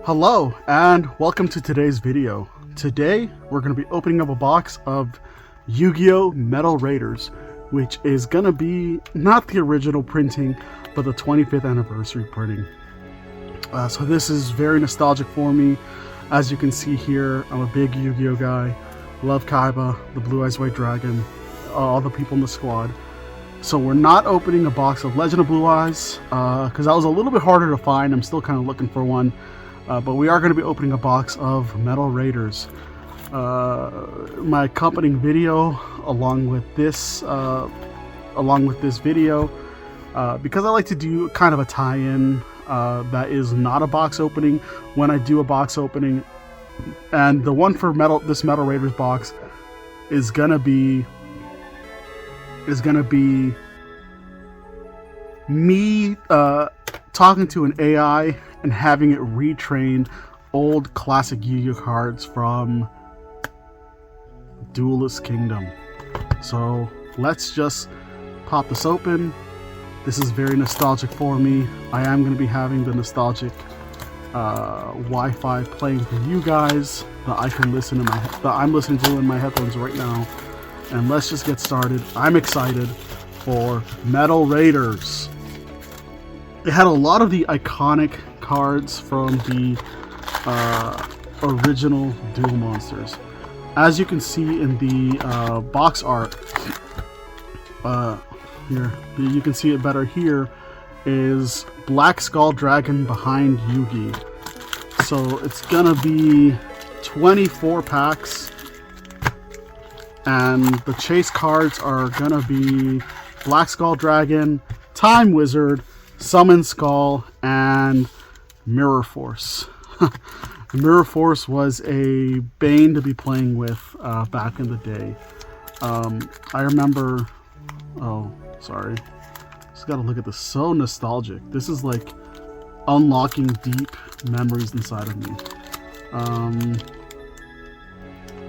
Hello and welcome to today's video. Today we're going to be opening up a box of Yu-Gi-Oh! Metal Raiders, which is going to be not the original printing but the 25th anniversary printing. So this is very nostalgic for me. As you can see here, I'm a big Yu-Gi-Oh! Guy. Love Kaiba, the Blue Eyes White Dragon, all the people in the squad. So we're not opening a box of Legend of Blue Eyes because that was a little bit harder to find. I'm still kind of looking for one. But we are going to be opening a box of Metal Raiders. My accompanying video, along with this video, because I like to do kind of a tie-in that is not a box opening when I do a box opening, and the one for this Metal Raiders box is gonna be me talking to an AI and having it retrain old classic Yu-Gi-Oh cards from Duelist Kingdom. So let's just pop this open. This is very nostalgic for me. I am going to be having the nostalgic Wi-Fi playing for you guys that I can listen that I'm listening to in my headphones right now. And let's just get started. I'm excited for Metal Raiders. It had a lot of the iconic cards from the original Duel Monsters. As you can see in the box art, here you can see it better. Here is Black Skull Dragon behind Yugi. So it's gonna be 24 packs, and the chase cards are gonna be Black Skull Dragon, Time Wizard, Summon Skull, and Mirror Force. Mirror Force was a bane to be playing with back in the day. I remember... Oh, sorry. Just gotta look at this. So nostalgic. This is like unlocking deep memories inside of me.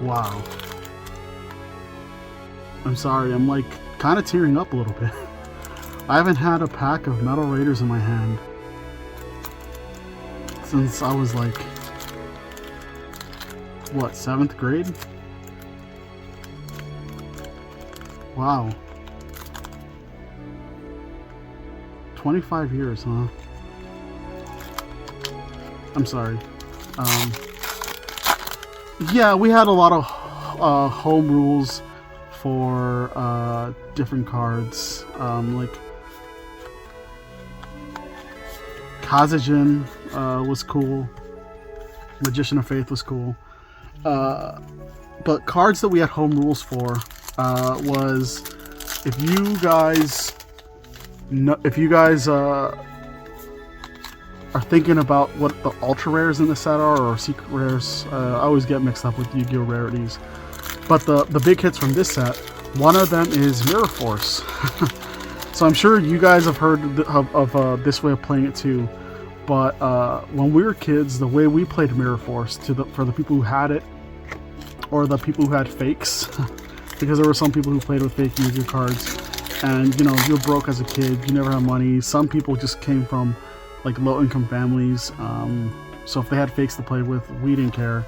Wow. I'm sorry. I'm like kind of tearing up a little bit. I haven't had a pack of Metal Raiders in my hand since I was like, what, 7th grade? Wow. 25 years, huh? I'm sorry. Yeah, we had a lot of home rules for different cards. Like Kazejin was cool. Magician of Faith was cool. But cards that we had home rules for was if you guys are thinking about what the ultra rares in the set are, or secret rares. I always get mixed up with Yu-Gi-Oh rarities. But the big hits from this set, one of them is Mirror Force. So I'm sure you guys have heard of this way of playing it too. But when we were kids, the way we played Mirror Force, for the people who had it, or the people who had fakes, because there were some people who played with fake Yu-Gi-Oh cards, and you know, you're broke as a kid, you never had money. Some people just came from like low-income families, so if they had fakes to play with, we didn't care.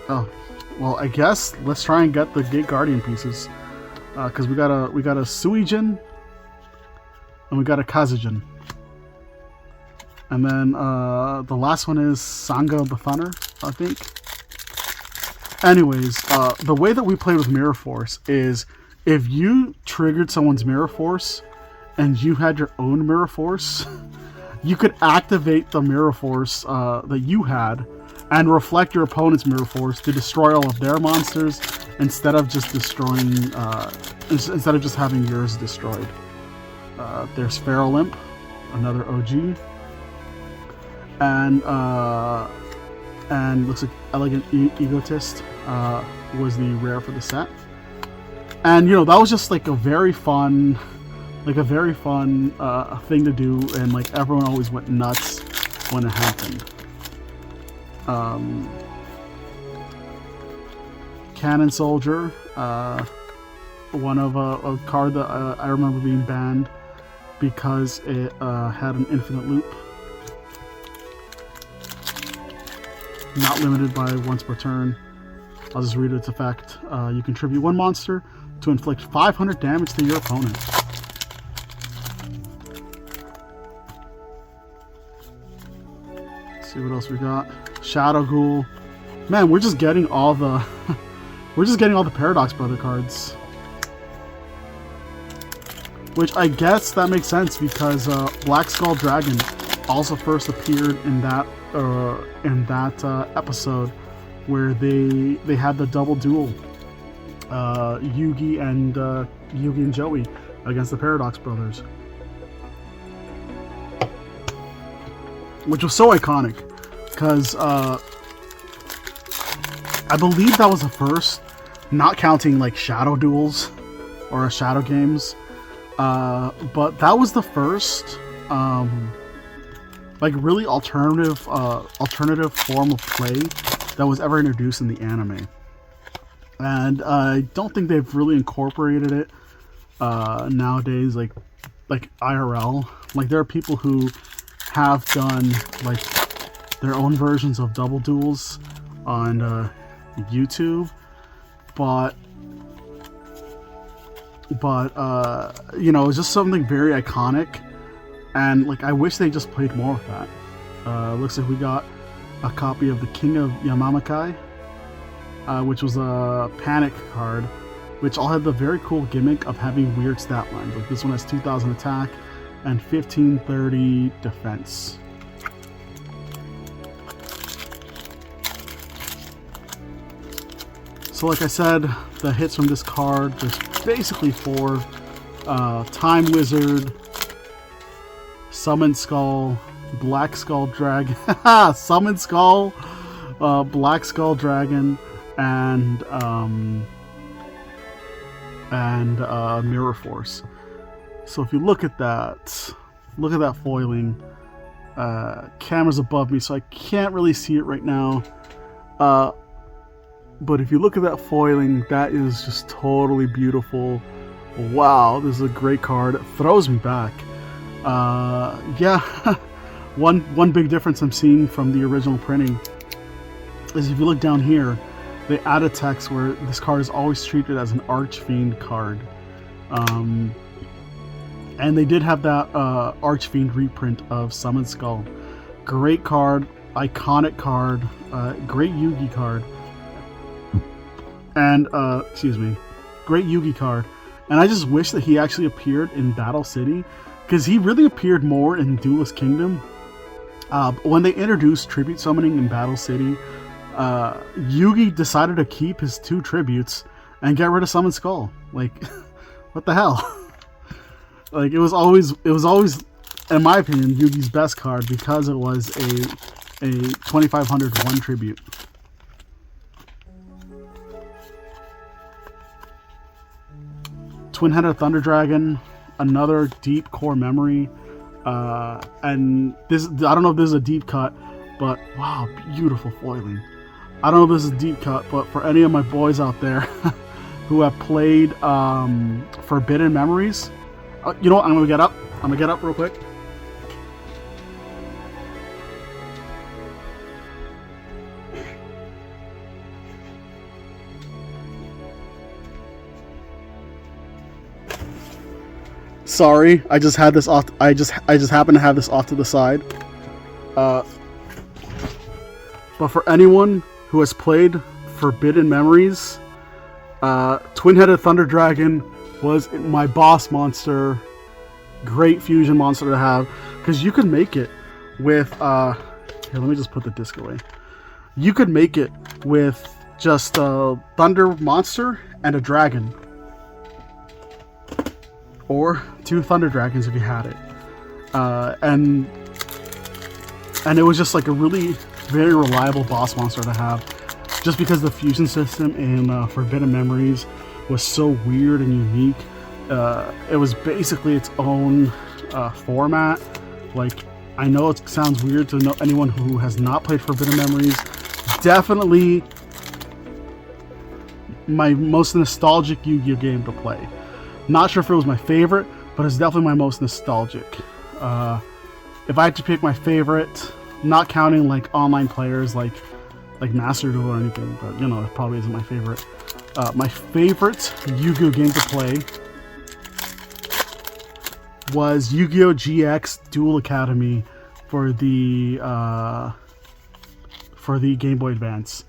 Oh, well, I guess let's try and get the Gate Guardian pieces, because we got a Suijin and we got a Kazejin. And then the last one is Sanga Bathuner, I think. Anyways, the way that we play with Mirror Force is if you triggered someone's Mirror Force and you had your own Mirror Force, you could activate the Mirror Force that you had and reflect your opponent's Mirror Force to destroy all of their monsters instead of just destroying, instead of just having yours destroyed. There's Feral Imp, another OG. And looks like Elegant Egotist was the rare for the set. And you know, that was just like a very fun thing to do, and like everyone always went nuts when it happened. Cannon Soldier, one of a card that I remember being banned because it had an infinite loop. not limited by once per turn. I'll just read its effect. You contribute 1 monster to inflict 500 damage to your opponent. Let's see what else we got. Shadow Ghoul. Man, we're just getting all the we're just getting all the Paradox Brother cards. Which I guess that makes sense because Black Skull Dragon also first appeared in that episode where they had the double duel, Yugi and Joey against the Paradox Brothers, which was so iconic because I believe that was the first, not counting like Shadow Duels or Shadow Games. But that was the first, like really alternative form of play that was ever introduced in the anime, and I don't think they've really incorporated it nowadays, like IRL. Like there are people who have done like their own versions of double duels on YouTube, but you know, it's just something very iconic, and like I wish they just played more of that. Looks like we got a copy of the King of Yamamakai, which was a panic card, which all had the very cool gimmick of having weird stat lines. Like this one has 2000 attack and 1530 defense. So like I said, the hits from this card, there's basically 4. Time Wizard, Summon Skull, Black Skull Dragon, Summon Skull, Black Skull Dragon, and Mirror Force. So if you look at that foiling. Camera's above me, so I can't really see it right now. But if you look at that foiling, that is just totally beautiful. Wow, this is a great card. It throws me back. Yeah, one big difference I'm seeing from the original printing is if you look down here, they add a text where this card is always treated as an Archfiend card. And they did have that Archfiend reprint of Summon Skull. Great card, iconic card, great Yugi card. And, great Yugi card. And I just wish that he actually appeared in Battle City, because he really appeared more in Duelist Kingdom. When they introduced tribute summoning in Battle City, Yugi decided to keep his 2 tributes and get rid of Summon Skull. Like, what the hell? Like, it was always, in my opinion, Yugi's best card because it was a 2500 1 tribute. Twin-headed Thunder Dragon, another deep core memory, and this, I don't know if this is a deep cut, but wow, beautiful foiling. I don't know if this is a deep cut, but for any of my boys out there who have played Forbidden Memories, you know what, I'm gonna get up real quick. Sorry, I just had this off. I just happened to have this off to the side. But for anyone who has played Forbidden Memories, Twin-headed Thunder Dragon was my boss monster. Great fusion monster to have, because you could make it with. Here, let me just put the disc away. You could make it with just a Thunder monster and a dragon. Or 2 Thunder Dragons if you had it, and it was just like a really very reliable boss monster to have, just because the fusion system in Forbidden Memories was so weird and unique. It was basically its own format. Like, I know it sounds weird to know anyone who has not played Forbidden Memories. Definitely my most nostalgic Yu-Gi-Oh game to play. Not sure if it was my favorite, but it's definitely my most nostalgic. If I had to pick my favorite, not counting like online players like like Master Duel or anything, but you know, it probably isn't my favorite. My favorite Yu-Gi-Oh game to play was Yu-Gi-Oh! GX Duel Academy for the Game Boy Advance.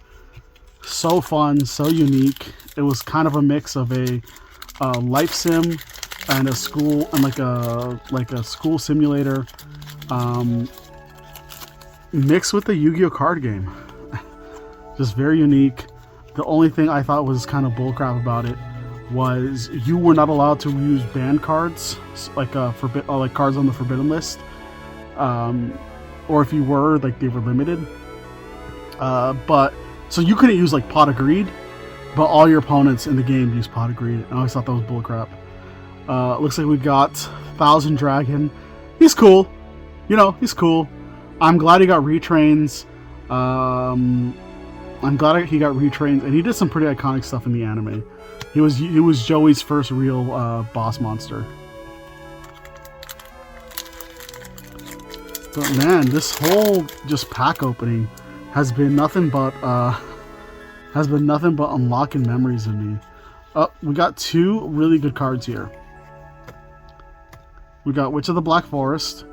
So fun, so unique. It was kind of a mix of a life sim and a school and like a school simulator, mixed with the Yu-Gi-Oh card game. Just very unique. The only thing I thought was kind of bullcrap about it was you were not allowed to use banned cards, like like cards on the forbidden list, or if you were, like they were limited. But so you couldn't use like Pot of Greed, but all your opponents in the game used Pot of Greed. I always thought that was bullcrap. Looks like we got Thousand Dragon. He's cool, you know, he's cool. I'm glad he got retrains. I'm glad he got retrained, and he did some pretty iconic stuff in the anime. He was Joey's first real boss monster. But man, this whole just pack opening has been nothing but unlocking memories in me. We got two really good cards here. We got Witch of the Black Forest,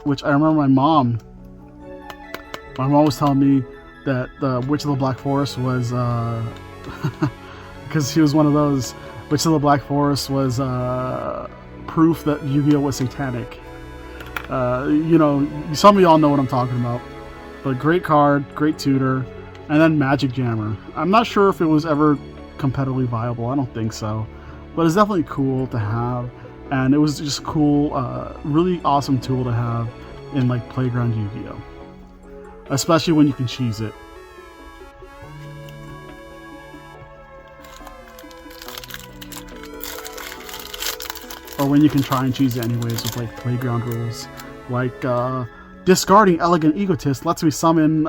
which I remember my mom was telling me that the Witch of the Black Forest was, because she was one of those, Witch of the Black Forest was proof that Yu-Gi-Oh was satanic. You know, some of y'all know what I'm talking about. But great card, great tutor, and then Magic Jammer. I'm not sure if it was ever competitively viable, I don't think so. But it's definitely cool to have, and it was just cool, really awesome tool to have in like Playground Yu-Gi-Oh! Especially when you can cheese it. Or when you can try and cheese it anyways with like Playground rules. Like discarding Elegant Egotist lets me summon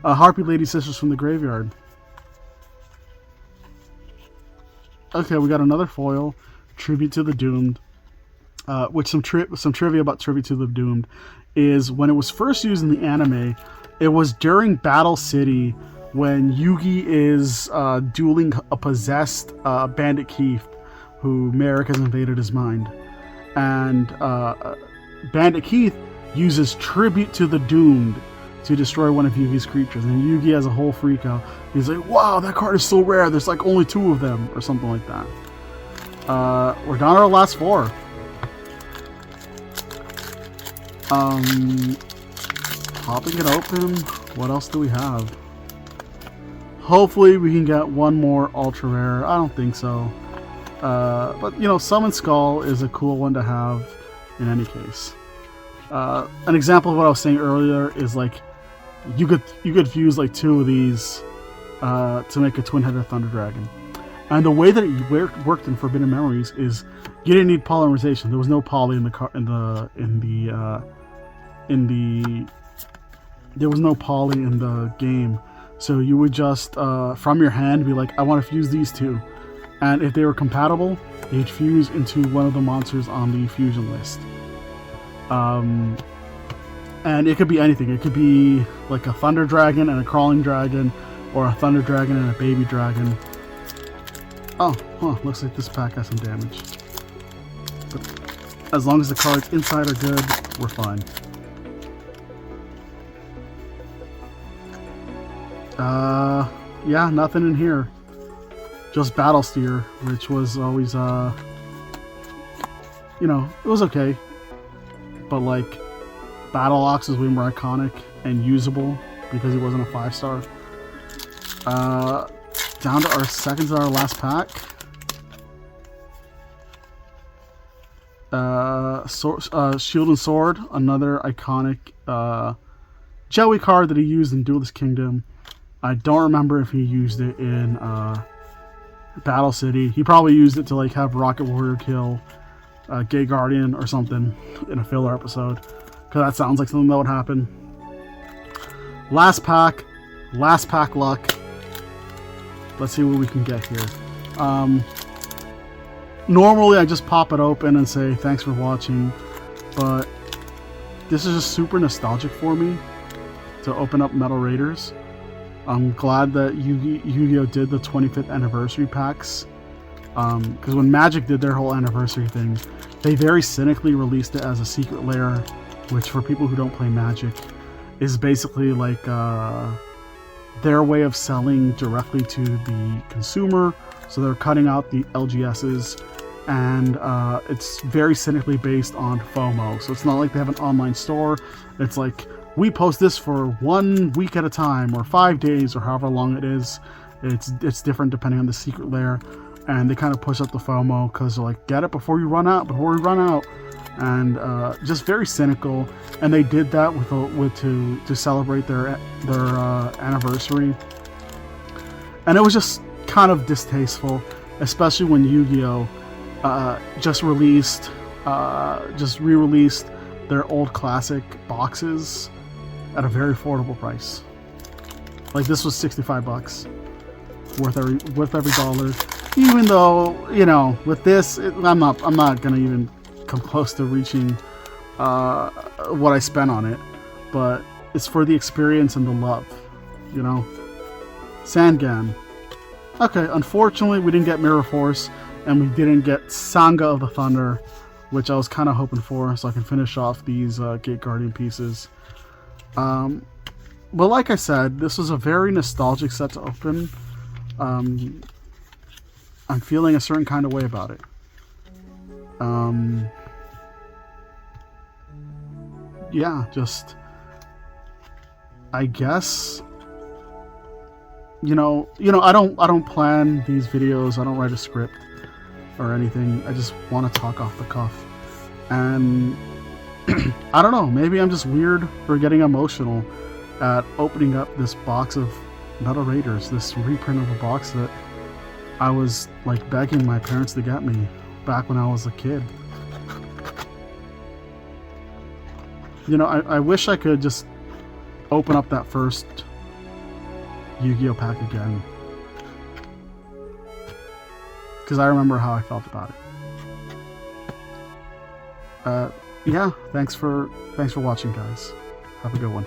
Harpy Lady Sisters from the graveyard. Okay, we got another foil, Tribute to the Doomed. Which some trivia about Tribute to the Doomed is when it was first used in the anime, it was during Battle City when Yugi is dueling a possessed Bandit Keith, who Merrick has invaded his mind. And Bandit Keith uses Tribute to the Doomed to destroy one of Yugi's creatures. And Yugi has a whole freak out. He's like, wow, that card is so rare, there's like only 2 of them, or something like that. We're down to our last 4. Popping it open. What else do we have? Hopefully we can get one more ultra rare. I don't think so. But you know, Summon Skull is a cool one to have in any case. An example of what I was saying earlier is like you could fuse like 2 of these to make a twin-headed Thunder Dragon. And the way that it worked in Forbidden Memories is you didn't need polymerization. There was no poly there was no poly in the game. So you would just from your hand be like, I want to fuse these 2. And if they were compatible, they'd fuse into one of the monsters on the fusion list. And it could be anything. It could be like a Thunder Dragon and a Crawling Dragon, or a Thunder Dragon and a Baby Dragon. Oh, huh, looks like this pack has some damage. But as long as the cards inside are good, we're fine. Yeah, nothing in here. Just Battle Steer, which was always, you know, it was okay. But like, Battle Ox is way more iconic and usable because he wasn't a 5-star. Down to our second to our last pack. Shield and Sword, another iconic Joey card that he used in Duelist Kingdom. I don't remember if he used it in Battle City. He probably used it to like have Rocket Warrior kill Gay Guardian or something in a filler episode, because that sounds like something that would happen. Last pack luck. Let's see what we can get here. Normally I just pop it open and say thanks for watching, but this is just super nostalgic for me. to open up Metal Raiders. I'm glad that Yu-Gi-Oh did the 25th anniversary packs, because when Magic did their whole anniversary thing, they very cynically released it as a secret lair, which for people who don't play Magic is basically like their way of selling directly to the consumer. So they're cutting out the LGSs, and it's very cynically based on FOMO. So it's not like they have an online store. It's like, we post this for 1 week at a time, or 5 days, or however long it is. It's different depending on the secret lair, and they kind of push up the FOMO because they're like, get it before you run out, before we run out, and just very cynical. And they did that to celebrate their anniversary, and it was just kind of distasteful, especially when Yu-Gi-Oh just re-released their old classic boxes at a very affordable price. Like, this was $65, worth every dollar. Even though, you know, with this, I'm not gonna even come close to reaching what I spent on it, but it's for the experience and the love, you know. Sangan. Okay, unfortunately we didn't get Mirror Force, and we didn't get Sanga of the Thunder, which I was kind of hoping for, so I can finish off these Gate Guardian pieces. But like I said, this was a very nostalgic set to open. I'm feeling a certain kind of way about it. Yeah, just, I guess, you know, I don't plan these videos. I don't write a script or anything. I just want to talk off the cuff, and I don't know, maybe I'm just weird for getting emotional at opening up this box of Metal Raiders, this reprint of a box that I was like begging my parents to get me back when I was a kid. You know, I wish I could just open up that first Yu-Gi-Oh pack again, because I remember how I felt about it. Yeah, thanks for watching, guys. Have a good one.